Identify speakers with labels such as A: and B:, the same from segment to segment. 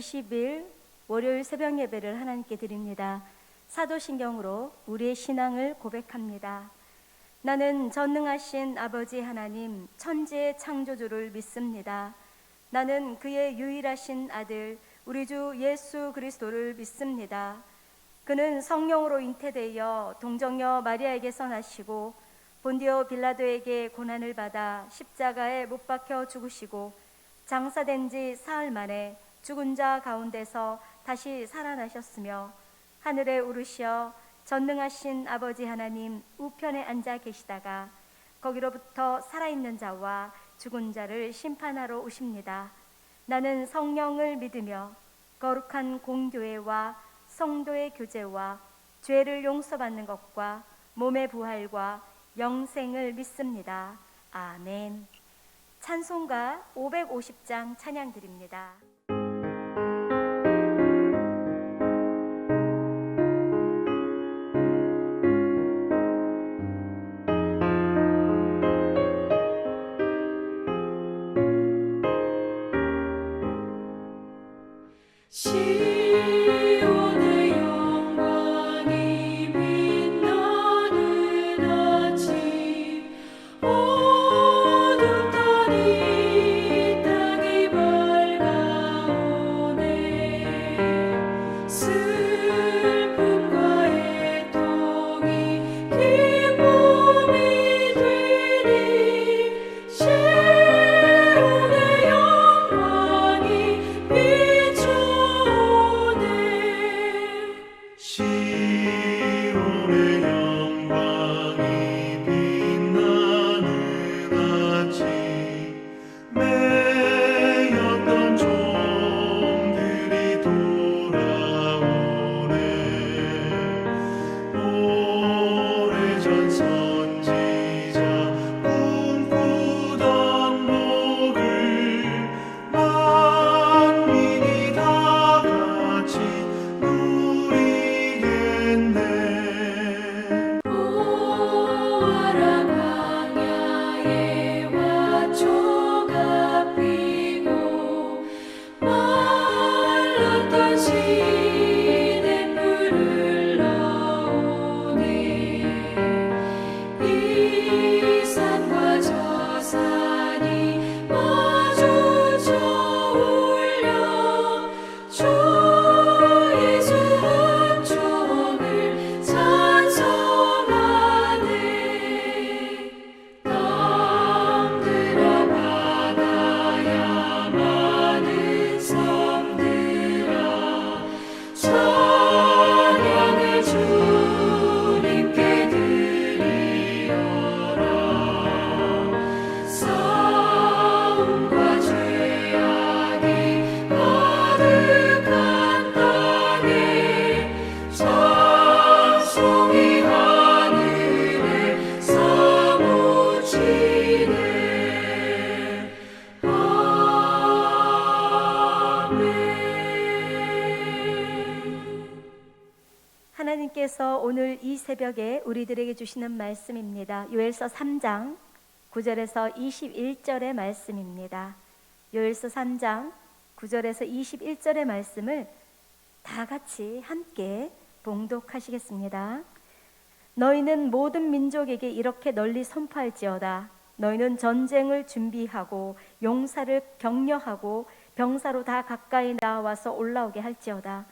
A: 20일 월요일 새벽 예배를 하나님께 드립니다. 사도신경으로 우리의 신앙을 고백합니다. 나는 전능하신 아버지 하나님 천지의 창조주를 믿습니다. 나는 그의 유일하신 아들 우리 주 예수 그리스도를 믿습니다. 그는 성령으로 잉태되어 동정녀 마리아에게서 나시고 본디오 빌라도에게 고난을 받아 십자가에 못 박혀 죽으시고 장사된 지 사흘 만에 죽은 자 가운데서 다시 살아나셨으며 하늘에 오르시어 전능하신 아버지 하나님 우편에 앉아 계시다가 거기로부터 살아있는 자와 죽은 자를 심판하러 오십니다. 나는 성령을 믿으며 거룩한 공교회와 성도의 교제와 죄를 용서받는 것과 몸의 부활과 영생을 믿습니다. 아멘. 찬송가 550장 찬양 드립니다.
B: 시온의 영광이 빛나는 아침 어둡던 이 땅이 밝아오네 슬픔과 애통이 기쁨이 되니 시온의 영광이
C: 시온의 영광이 빛나는 아침 매였던 종들이 돌아오네 오래전 선지자 꿈꾸던 복을 만민이 다 같이
B: 보아라 광야에 화초가 피고 말랐던 시냇물을 넣으네 이 산과 저 산이 마주쳐 울려 주 예수 은총을 찬송하네 땅들아 바다야 많은 섬들아 찬양을 주님께 드리어라 싸움과 죄악이 가득한 땅에 찬송이 하늘에 사무치네 아멘.
A: 하나님께서 오늘 이 새벽에 우리들에게 주시는 말씀입니다. 요엘서 3장 9절에서 21절의 말씀입니다. 요엘서 3장 9절에서 21절의 말씀을 다 같이 함께 봉독하시겠습니다. 너희는 모든 민족에게 이렇게 널리 선포할지어다. 너희는 전쟁을 준비하고 용사를 격려하고 병사로 다 가까이 나와서 올라오게 할지어다.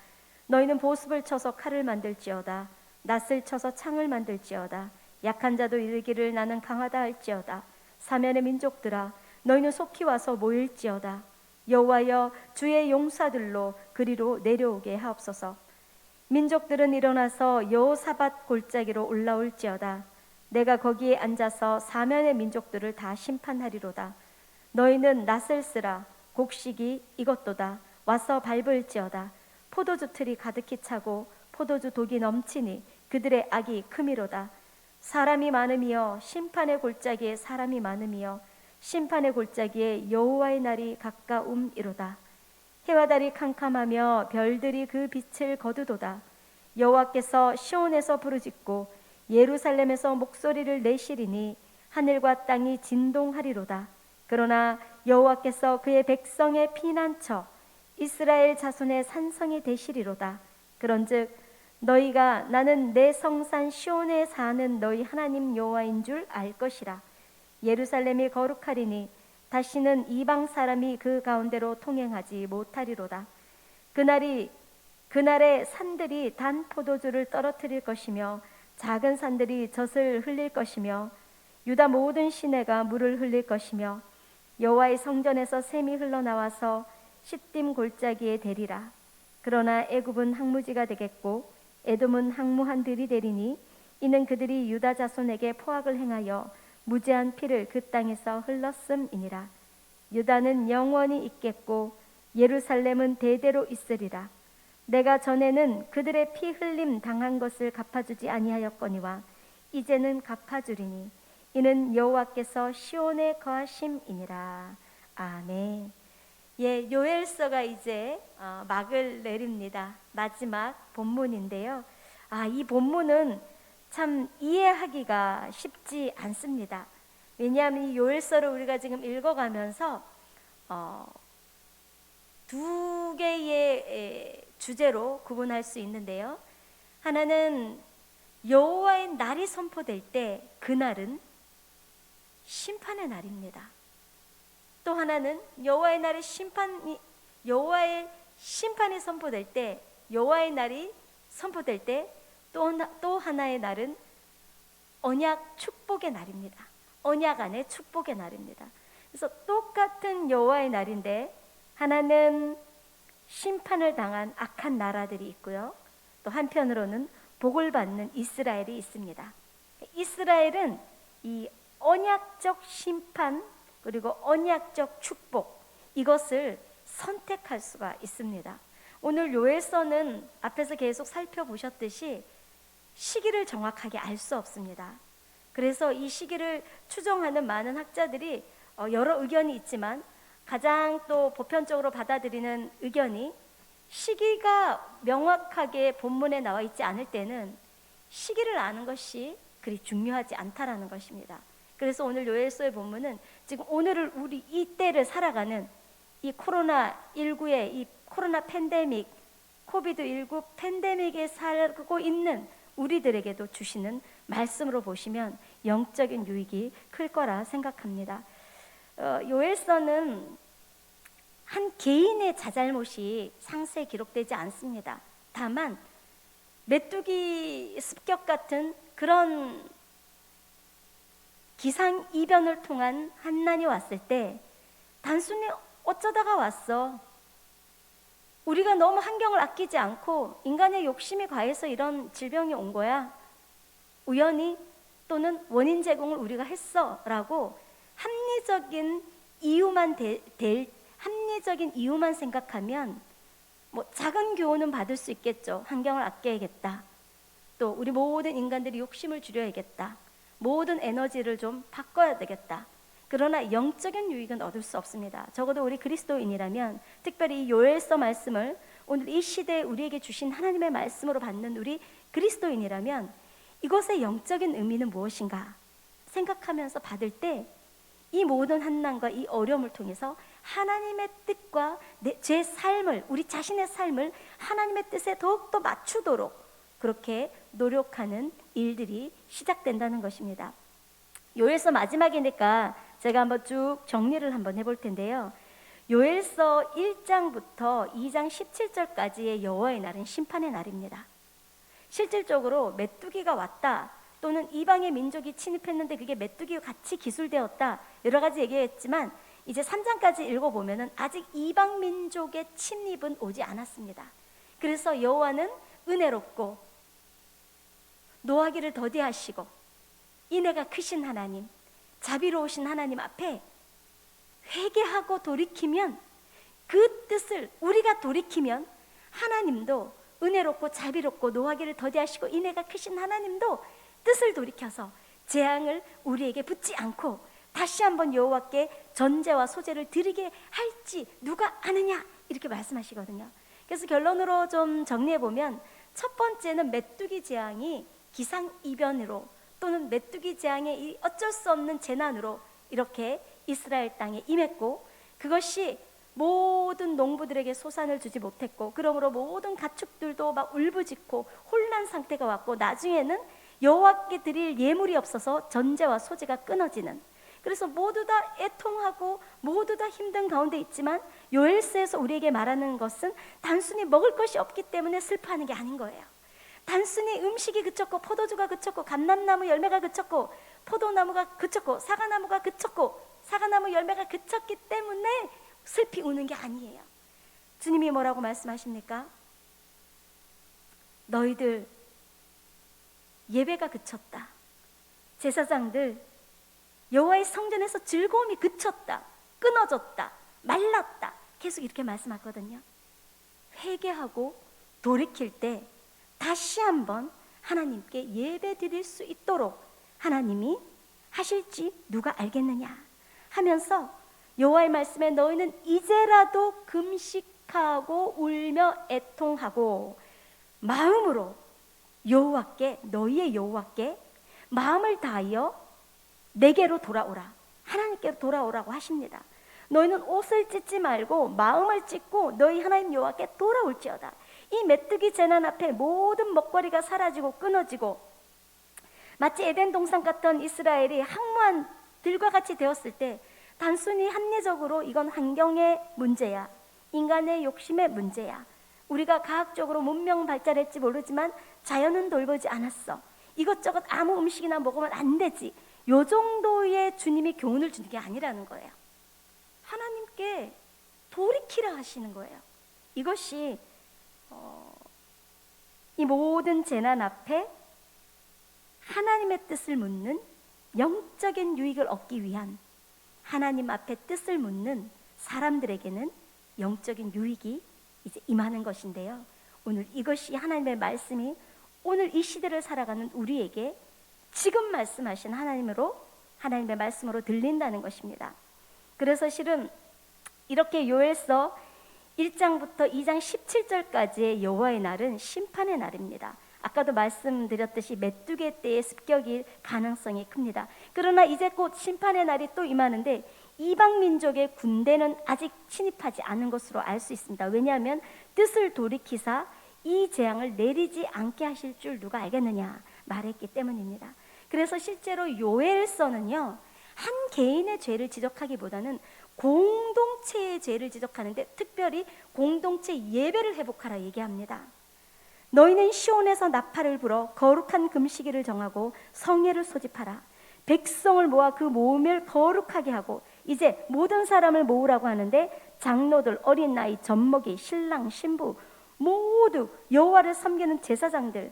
A: 너희는 보습을 쳐서 칼을 만들지어다. 낫을 쳐서 창을 만들지어다. 약한 자도 이르기를 나는 강하다 할지어다. 사면의 민족들아 너희는 속히 와서 모일지어다. 여호와여 주의 용사들로 그리로 내려오게 하옵소서. 민족들은 일어나서 여호사밧 골짜기로 올라올지어다. 내가 거기에 앉아서 사면의 민족들을 다 심판하리로다. 너희는 낫을 쓰라. 곡식이 이것도다. 와서 밟을지어다. 포도주 틀이 가득히 차고 포도주 독이 넘치니 그들의 악이 크미로다. 사람이 많음이여 심판의 골짜기에 사람이 많음이여 심판의 골짜기에 여호와의 날이 가까움이로다. 해와 달이 캄캄하며 별들이 그 빛을 거두도다. 여호와께서 시온에서 부르짖고 예루살렘에서 목소리를 내시리니 하늘과 땅이 진동하리로다. 그러나 여호와께서 그의 백성의 피난처 이스라엘 자손의 산성이 되시리로다. 그런즉 너희가 나는 내 성산 시온에 사는 너희 하나님 여호와인 줄 알 것이라. 예루살렘이 거룩하리니 다시는 이방 사람이 그 가운데로 통행하지 못하리로다. 그날에 산들이 단 포도주를 떨어뜨릴 것이며 작은 산들이 젖을 흘릴 것이며 유다 모든 시내가 물을 흘릴 것이며 여호와의 성전에서 샘이 흘러나와서 시딤 골짜기에 대리라. 그러나 애굽은 항무지가 되겠고 에돔은 항무한 들이 되리니 이는 그들이 유다 자손에게 포악을 행하여 무죄한 피를 그 땅에서 흘렀음이니라. 유다는 영원히 있겠고 예루살렘은 대대로 있으리라. 내가 전에는 그들의 피 흘림 당한 것을 갚아주지 아니하였거니와 이제는 갚아주리니 이는 여호와께서 시온에 거하심이니라. 아멘. 예, 요엘서가 이제 막을 내립니다. 마지막 본문인데요. 이 본문은 참 이해하기가 쉽지 않습니다. 왜냐하면 이 요엘서를 우리가 지금 읽어가면서 두 개의 주제로 구분할 수 있는데요. 하나는 여호와의 날이 선포될 때 그날은 심판의 날입니다. 또 하나는 여호와의 심판이 선포될 때, 여호와의 날이 선포될 때 또 하나의 날은 언약 축복의 날입니다. 언약 안의 축복의 날입니다. 그래서 똑같은 여호와의 날인데 하나는 심판을 당한 악한 나라들이 있고요. 또 한편으로는 복을 받는 이스라엘이 있습니다. 이스라엘은 이 언약적 심판 그리고 언약적 축복, 이것을 선택할 수가 있습니다. 오늘 요엘서는 앞에서 계속 살펴보셨듯이 시기를 정확하게 알 수 없습니다. 그래서 이 시기를 추정하는 많은 학자들이 여러 의견이 있지만 가장 또 보편적으로 받아들이는 의견이 시기가 명확하게 본문에 나와 있지 않을 때는 시기를 아는 것이 그리 중요하지 않다라는 것입니다. 그래서 오늘 요엘서의 본문은 지금 오늘을 우리 이때를 살아가는 이 코로나19의 이 코로나 팬데믹, 코비드19 팬데믹에 살고 있는 우리들에게도 주시는 말씀으로 보시면 영적인 유익이 클 거라 생각합니다. 요엘서는 한 개인의 자잘못이 상세히 기록되지 않습니다. 다만 메뚜기 습격 같은 그런 기상이변을 통한 환난이 왔을 때 단순히 어쩌다가 왔어, 우리가 너무 환경을 아끼지 않고 인간의 욕심이 과해서 이런 질병이 온 거야, 우연히 또는 원인 제공을 우리가 했어 라고 합리적인 이유만 생각하면 작은 교훈은 받을 수 있겠죠. 환경을 아껴야겠다, 또 우리 모든 인간들이 욕심을 줄여야겠다, 모든 에너지를 좀 바꿔야 되겠다. 그러나 영적인 유익은 얻을 수 없습니다. 적어도 우리 그리스도인이라면, 특별히 이 요엘서 말씀을 오늘 이 시대에 우리에게 주신 하나님의 말씀으로 받는 우리 그리스도인이라면 이것의 영적인 의미는 무엇인가 생각하면서 받을 때 이 모든 환난과 이 어려움을 통해서 하나님의 뜻과 제 삶을, 우리 자신의 삶을 하나님의 뜻에 더욱더 맞추도록 그렇게 노력하는 일들이 시작된다는 것입니다. 요엘서 마지막이니까 제가 한번 쭉 정리를 한번 해볼 텐데요. 요엘서 1장부터 2장 17절까지의 여호와의 날은 심판의 날입니다. 실질적으로 메뚜기가 왔다, 또는 이방의 민족이 침입했는데 그게 메뚜기와 같이 기술되었다, 여러 가지 얘기했지만 이제 3장까지 읽어보면 아직 이방 민족의 침입은 오지 않았습니다. 그래서 여호와는 은혜롭고 노하기를 더디하시고 인애가 크신 하나님, 자비로우신 하나님 앞에 회개하고 돌이키면, 그 뜻을 우리가 돌이키면 하나님도 은혜롭고 자비롭고 노하기를 더디하시고 인애가 크신 하나님도 뜻을 돌이켜서 재앙을 우리에게 붙지 않고 다시 한번 여호와께 전제와 소제를 드리게 할지 누가 아느냐, 이렇게 말씀하시거든요. 그래서 결론으로 좀 정리해보면, 첫 번째는 메뚜기 재앙이 기상이변으로 또는 메뚜기 재앙의 이 어쩔 수 없는 재난으로 이렇게 이스라엘 땅에 임했고, 그것이 모든 농부들에게 소산을 주지 못했고, 그러므로 모든 가축들도 막 울부짖고 혼란 상태가 왔고, 나중에는 여호와께 드릴 예물이 없어서 전제와 소제가 끊어지는, 그래서 모두 다 애통하고 모두 다 힘든 가운데 있지만 요엘서에서 우리에게 말하는 것은 단순히 먹을 것이 없기 때문에 슬퍼하는 게 아닌 거예요. 단순히 음식이 그쳤고 포도주가 그쳤고 감람나무 열매가 그쳤고 포도나무가 그쳤고 사과나무가 그쳤고 사과나무 열매가 그쳤기 때문에 슬피 우는 게 아니에요. 주님이 뭐라고 말씀하십니까? 너희들 예배가 그쳤다. 제사장들 여호와의 성전에서 즐거움이 그쳤다. 끊어졌다. 말랐다. 계속 이렇게 말씀하거든요. 회개하고 돌이킬 때 다시 한번 하나님께 예배 드릴 수 있도록 하나님이 하실지 누가 알겠느냐 하면서 여호와의 말씀에 너희는 이제라도 금식하고 울며 애통하고 마음으로 여호와께, 너희의 여호와께 마음을 다하여 내게로 돌아오라. 하나님께로 돌아오라고 하십니다. 너희는 옷을 찢지 말고 마음을 찢고 너희 하나님 여호와께 돌아올지어다. 이 메뚜기 재난 앞에 모든 먹거리가 사라지고 끊어지고 마치 에덴 동산 같던 이스라엘이 항무한 들과 같이 되었을 때 단순히 합리적으로 이건 환경의 문제야, 인간의 욕심의 문제야, 우리가 과학적으로 문명 발달했지 모르지만 자연은 돌보지 않았어, 이것저것 아무 음식이나 먹으면 안 되지, 요 정도의 주님이 교훈을 주는 게 아니라는 거예요. 하나님께 돌이키라 하시는 거예요. 이것이 이 모든 재난 앞에 하나님의 뜻을 묻는, 영적인 유익을 얻기 위한 하나님 앞에 뜻을 묻는 사람들에게는 영적인 유익이 이제 임하는 것인데요. 오늘 이것이 하나님의 말씀이 오늘 이 시대를 살아가는 우리에게 지금 말씀하신 하나님의 말씀으로 들린다는 것입니다. 그래서 실은 이렇게 요엘서 1장부터 2장 17절까지의 여호와의 날은 심판의 날입니다. 아까도 말씀드렸듯이 메뚜기 때의 습격일 가능성이 큽니다. 그러나 이제 곧 심판의 날이 또 임하는데 이방 민족의 군대는 아직 침입하지 않은 것으로 알 수 있습니다. 왜냐하면 뜻을 돌이키사 이 재앙을 내리지 않게 하실 줄 누가 알겠느냐 말했기 때문입니다. 그래서 실제로 요엘서는요, 한 개인의 죄를 지적하기보다는 공동체의 죄를 지적하는데 특별히 공동체 예배를 회복하라 얘기합니다. 너희는 시온에서 나팔을 불어 거룩한 금식일을 정하고 성회를 소집하라. 백성을 모아 그 모임을 거룩하게 하고, 이제 모든 사람을 모으라고 하는데 장로들, 어린 나이, 젖먹이, 신랑, 신부 모두 여호와를 섬기는 제사장들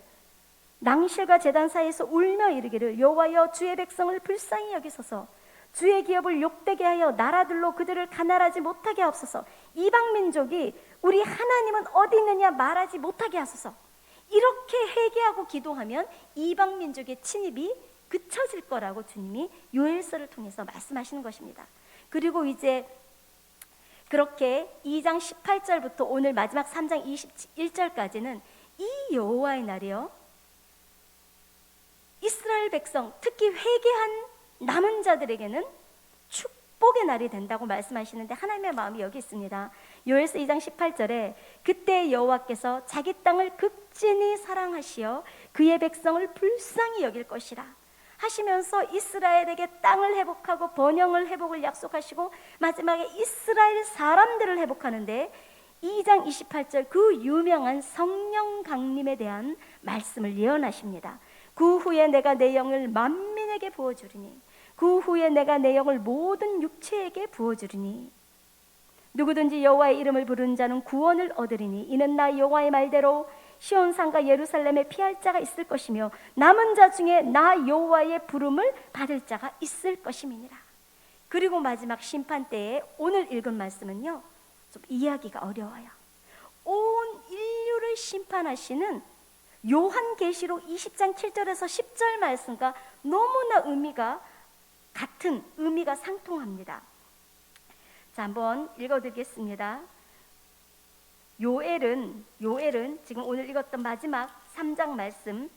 A: 낭실과 제단 사이에서 울며 이르기를 여호와여 주의 백성을 불쌍히 여기소서, 주의 기업을 욕되게 하여 나라들로 그들을 가난하지 못하게 하옵소서, 이방 민족이 우리 하나님은 어디 있느냐 말하지 못하게 하소서. 이렇게 회개하고 기도하면 이방 민족의 침입이 그쳐질 거라고 주님이 요엘서를 통해서 말씀하시는 것입니다. 그리고 이제 그렇게 2장 18절부터 오늘 마지막 3장 21절까지는 이 여호와의 날이요, 이스라엘 백성, 특히 회개한 남은 자들에게는 축복의 날이 된다고 말씀하시는데 하나님의 마음이 여기 있습니다. 요엘서 2장 18절에 그때 여호와께서 자기 땅을 극진히 사랑하시어 그의 백성을 불쌍히 여길 것이라 하시면서 이스라엘에게 땅을 회복하고 번영을 회복을 약속하시고 마지막에 이스라엘 사람들을 회복하는데 2장 28절 그 유명한 성령 강림에 대한 말씀을 예언하십니다. 그 후에 내가 내 영을 만민에게 부어주리니, 그 후에 내가 내 영을 모든 육체에게 부어주리니, 누구든지 여호와의 이름을 부르는 자는 구원을 얻으리니, 이는 나 여호와의 말대로 시온산과 예루살렘에 피할 자가 있을 것이며 남은 자 중에 나 여호와의 부름을 받을 자가 있을 것임이니라. 그리고 마지막 심판 때에 오늘 읽은 말씀은요, 좀 이해하기가 어려워요. 온 인류를 심판하시는 요한계시록 20장 7절에서 10절 말씀과 너무나 의미가 같은, 의미가 상통합니다. 자, 한번 읽어드리겠습니다. 요엘은 지금 오늘 읽었던 마지막 3장 말씀,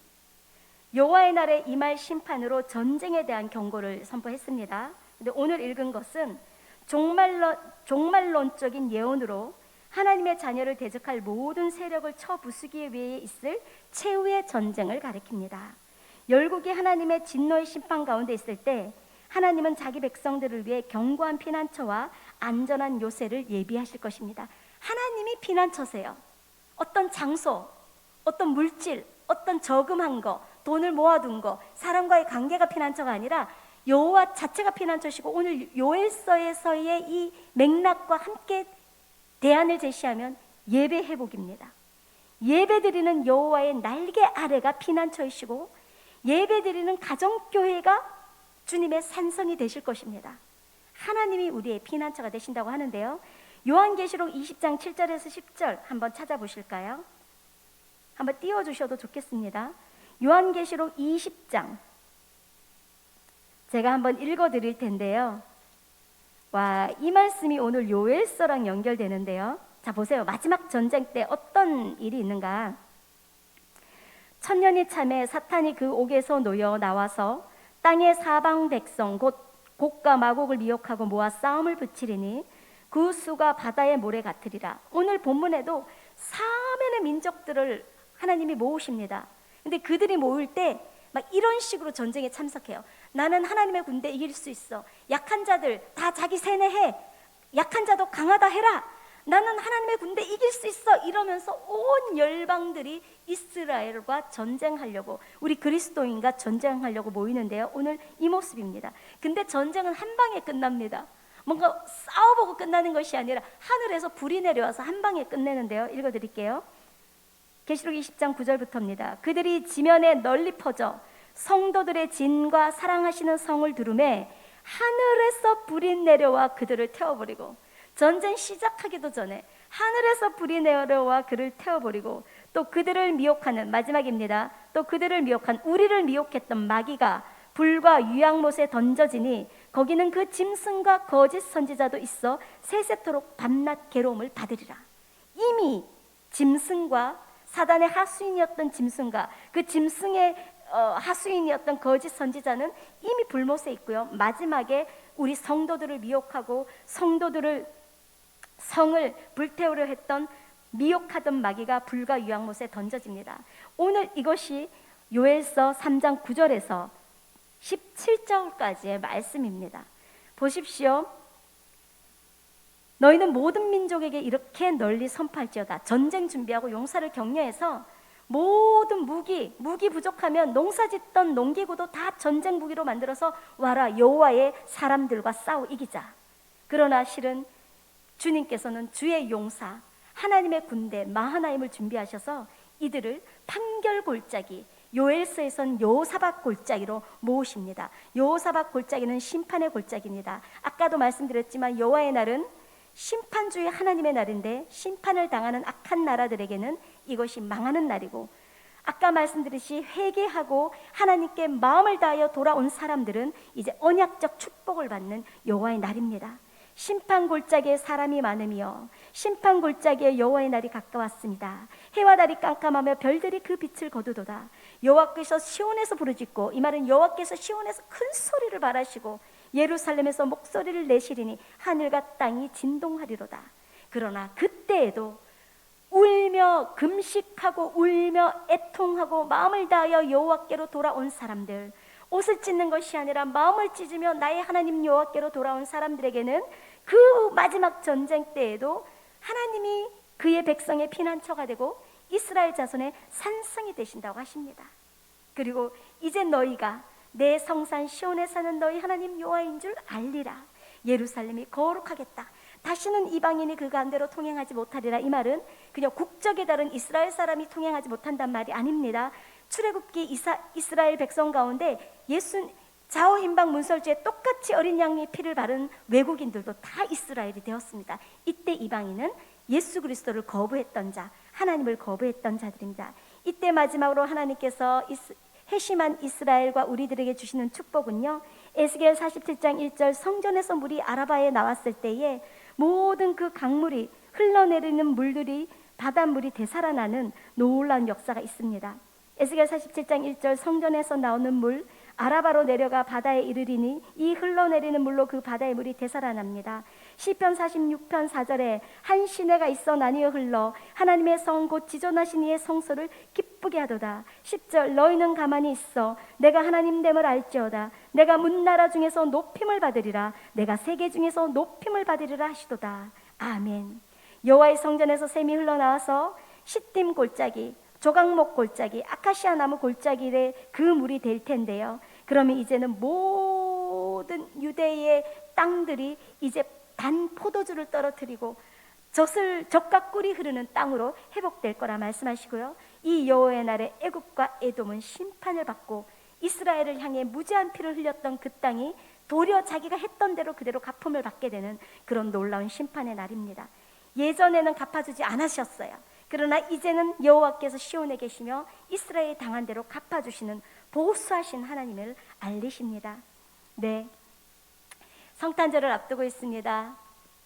A: 여호와의 날에 임할 심판으로 전쟁에 대한 경고를 선포했습니다. 근데 오늘 읽은 것은 종말론적인 예언으로 하나님의 자녀를 대적할 모든 세력을 쳐부수기 위해 있을 최후의 전쟁을 가리킵니다. 열국이 하나님의 진노의 심판 가운데 있을 때 하나님은 자기 백성들을 위해 견고한 피난처와 안전한 요새를 예비하실 것입니다. 하나님이 피난처세요. 어떤 장소, 어떤 물질, 어떤 저금한 거, 돈을 모아둔 거, 사람과의 관계가 피난처가 아니라 여호와 자체가 피난처시고, 오늘 요엘서에서의 이 맥락과 함께 대안을 제시하면 예배 회복입니다. 예배드리는 여호와의 날개 아래가 피난처이시고, 예배드리는 가정교회가 주님의 산성이 되실 것입니다. 하나님이 우리의 피난처가 되신다고 하는데요, 요한계시록 20장 7절에서 10절 한번 찾아보실까요? 한번 띄워주셔도 좋겠습니다. 요한계시록 20장 제가 한번 읽어드릴 텐데요. 와, 이 말씀이 오늘 요엘서랑 연결되는데요. 자, 보세요. 마지막 전쟁 때 어떤 일이 있는가? 천년이 참에 사탄이 그 옥에서 놓여 나와서 땅의 사방 백성 곧 곡과 마곡을 미혹하고 모아 싸움을 붙이리니 그 수가 바다의 모래 같으리라. 오늘 본문에도 사면의 민족들을 하나님이 모으십니다. 근데 그들이 모일 때 막 이런 식으로 전쟁에 참석해요. 나는 하나님의 군대 이길 수 있어. 약한 자들 다 자기 세뇌해. 약한 자도 강하다 해라. 나는 하나님의 군대 이길 수 있어. 이러면서 온 열방들이 이스라엘과 전쟁하려고, 우리 그리스도인과 전쟁하려고 모이는데요, 오늘 이 모습입니다. 근데 전쟁은 한 방에 끝납니다. 뭔가 싸워보고 끝나는 것이 아니라 하늘에서 불이 내려와서 한 방에 끝내는데요. 읽어드릴게요. 계시록 20장 9절부터입니다. 그들이 지면에 널리 퍼져 성도들의 진과 사랑하시는 성을 두르매 하늘에서 불이 내려와 그들을 태워버리고, 전쟁 시작하기도 전에 하늘에서 불이 내려와 그를 태워버리고, 또 그들을 미혹하는, 마지막입니다, 또 그들을 미혹한, 우리를 미혹했던 마귀가 불과 유황못에 던져지니 거기는 그 짐승과 거짓 선지자도 있어 세세토록 밤낮 괴로움을 받으리라. 이미 짐승과 사단의 하수인이었던 짐승과 그 짐승의 하수인이었던 거짓 선지자는 이미 불못에 있고요, 마지막에 우리 성도들을 미혹하고 성도들을 성을 불태우려 했던 미혹하던 마귀가 불과 유황못에 던져집니다. 오늘 이것이 요엘서 3장 9절에서 17절까지의 말씀입니다. 보십시오. 너희는 모든 민족에게 이렇게 널리 선포할지어다. 전쟁 준비하고 용사를 격려해서 모든 무기 부족하면 농사짓던 농기구도 다 전쟁 무기로 만들어서 와라, 여호와의 사람들과 싸워 이기자. 그러나 실은 주님께서는 주의 용사 하나님의 군대 마하나임을 준비하셔서 이들을 판결 골짜기, 요엘서에선 여호사밧 골짜기로 모으십니다. 여호사밧 골짜기는 심판의 골짜기입니다. 아까도 말씀드렸지만 여호와의 날은 심판주의 하나님의 날인데, 심판을 당하는 악한 나라들에게는 이것이 망하는 날이고, 아까 말씀드렸듯이 회개하고 하나님께 마음을 다하여 돌아온 사람들은 이제 언약적 축복을 받는 여호와의 날입니다. 심판 골짜기에 사람이 많으며 심판 골짜기에 여호와의 날이 가까웠습니다. 해와 달이 깜깜하며 별들이 그 빛을 거두도다. 여호와께서 시온에서 부르짖고, 이 말은 여호와께서 시온에서 큰 소리를 발하시고 예루살렘에서 목소리를 내시리니 하늘과 땅이 진동하리로다. 그러나 그때에도 울며 금식하고 울며 애통하고 마음을 다하여 여호와께로 돌아온 사람들, 옷을 찢는 것이 아니라 마음을 찢으며 나의 하나님 여호와께로 돌아온 사람들에게는 그 마지막 전쟁 때에도 하나님이 그의 백성의 피난처가 되고 이스라엘 자손의 산성이 되신다고 하십니다. 그리고 이제 너희가 내 성산 시온에 사는 너희 하나님 여호와인 줄 알리라. 예루살렘이 거룩하겠다. 다시는 이방인이 그 가운데로 통행하지 못하리라. 이 말은 그냥 국적에 다른 이스라엘 사람이 통행하지 못한단 말이 아닙니다. 출애굽기 이스라엘 백성 가운데 좌우흰방 문설주에 똑같이 어린 양의 피를 바른 외국인들도 다 이스라엘이 되었습니다. 이때 이방인은 예수 그리스도를 거부했던 자, 하나님을 거부했던 자들입니다. 이때 마지막으로 하나님께서 회심한 이스라엘과 우리들에게 주시는 축복은요, 에스겔 47장 1절, 성전에서 물이 아라바에 나왔을 때에 모든 그 강물이 흘러내리는 물들이 바닷물이 되살아나는 놀라운 역사가 있습니다. 에스겔 47장 1절, 성전에서 나오는 물 아라바로 내려가 바다에 이르리니 이 흘러내리는 물로 그 바다의 물이 되살아납니다. 시편 46편 4절에 한 시내가 있어 나뉘어 흘러 하나님의 성 곧 지존하신 이의 성소를 기쁘게 하도다. 10절 너희는 가만히 있어 내가 하나님됨을 알지어다. 내가 문나라 중에서 높임을 받으리라. 내가 세계 중에서 높임을 받으리라 하시도다. 아멘. 여호와의 성전에서 샘이 흘러나와서 시딤 골짜기, 조각목 골짜기, 아카시아 나무 골짜기에 그 물이 될 텐데요. 그러면 이제는 모든 유대의 땅들이 이제 단 포도주를 떨어뜨리고 젖과 꿀이 흐르는 땅으로 회복될 거라 말씀하시고요. 이 여호와의 날에 애굽과 에돔은 심판을 받고 이스라엘을 향해 무지한 피를 흘렸던 그 땅이 도리어 자기가 했던 대로 그대로 갚음을 받게 되는 그런 놀라운 심판의 날입니다. 예전에는 갚아주지 않으셨어요. 그러나 이제는 여호와께서 시온에 계시며 이스라엘이 당한 대로 갚아주시는 보수하신 하나님을 알리십니다. 네, 성탄절을 앞두고 있습니다.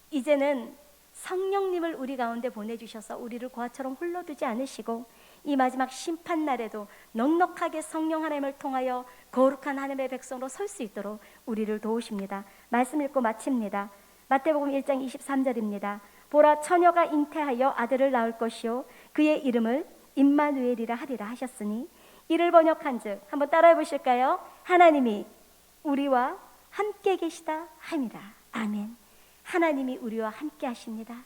A: 이제는 성령님을 우리 가운데 보내주셔서 우리를 고아처럼 홀로 두지 않으시고 이 마지막 심판날에도 넉넉하게 성령 하나님을 통하여 거룩한 하나님의 백성으로 설 수 있도록 우리를 도우십니다. 말씀 읽고 마칩니다. 마태복음 1장 23절입니다. 보라 처녀가 잉태하여 아들을 낳을 것이요 그의 이름을 임마누엘이라 하리라 하셨으니 이를 번역한즉 한번 따라해 보실까요? 하나님이 우리와 함께 계시다 함이라. 아멘. 하나님이 우리와 함께 하십니다.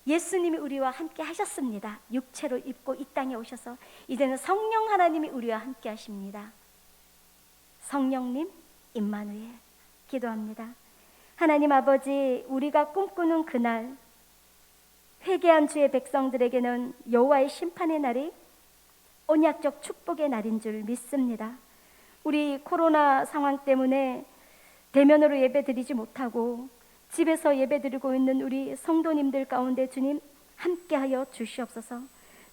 A: 예수님이 우리와 함께 하셨습니다. 육체로 입고 이 땅에 오셔서 이제는 성령 하나님이 우리와 함께 하십니다. 성령님 임마누엘 기도합니다. 하나님 아버지, 우리가 꿈꾸는 그날 회개한 주의 백성들에게는 여호와의 심판의 날이 언약적 축복의 날인 줄 믿습니다. 우리 코로나 상황 때문에 대면으로 예배드리지 못하고 집에서 예배드리고 있는 우리 성도님들 가운데 주님 함께하여 주시옵소서.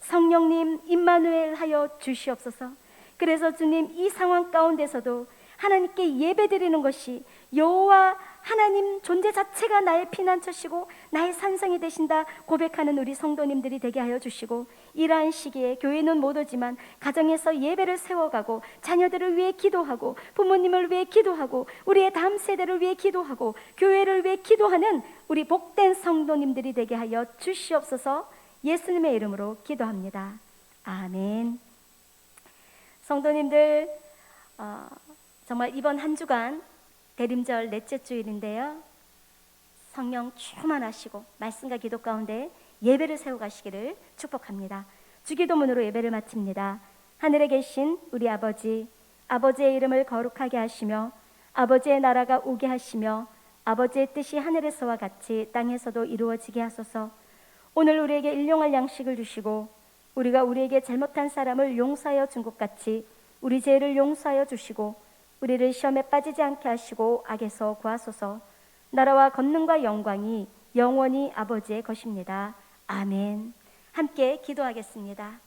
A: 성령님 임마누엘 하여 주시옵소서. 그래서 주님 이 상황 가운데서도 하나님께 예배드리는 것이 여호와 하나님 존재 자체가 나의 피난처시고 나의 산성이 되신다 고백하는 우리 성도님들이 되게 하여 주시고, 이러한 시기에 교회는 못 오지만 가정에서 예배를 세워가고 자녀들을 위해 기도하고 부모님을 위해 기도하고 우리의 다음 세대를 위해 기도하고 교회를 위해 기도하는 우리 복된 성도님들이 되게 하여 주시옵소서. 예수님의 이름으로 기도합니다. 아멘. 성도님들, 정말 이번 한 주간 대림절 넷째 주일인데요, 성령 충만하시고 말씀과 기도 가운데 예배를 세워가시기를 축복합니다. 주기도문으로 예배를 마칩니다. 하늘에 계신 우리 아버지, 아버지의 이름을 거룩하게 하시며 아버지의 나라가 오게 하시며 아버지의 뜻이 하늘에서와 같이 땅에서도 이루어지게 하소서. 오늘 우리에게 일용할 양식을 주시고 우리가 우리에게 잘못한 사람을 용서하여 준 것 같이 우리 죄를 용서하여 주시고 우리를 시험에 빠지지 않게 하시고 악에서 구하소서. 나라와 권능과 영광이 영원히 아버지의 것입니다. 아멘. 함께 기도하겠습니다.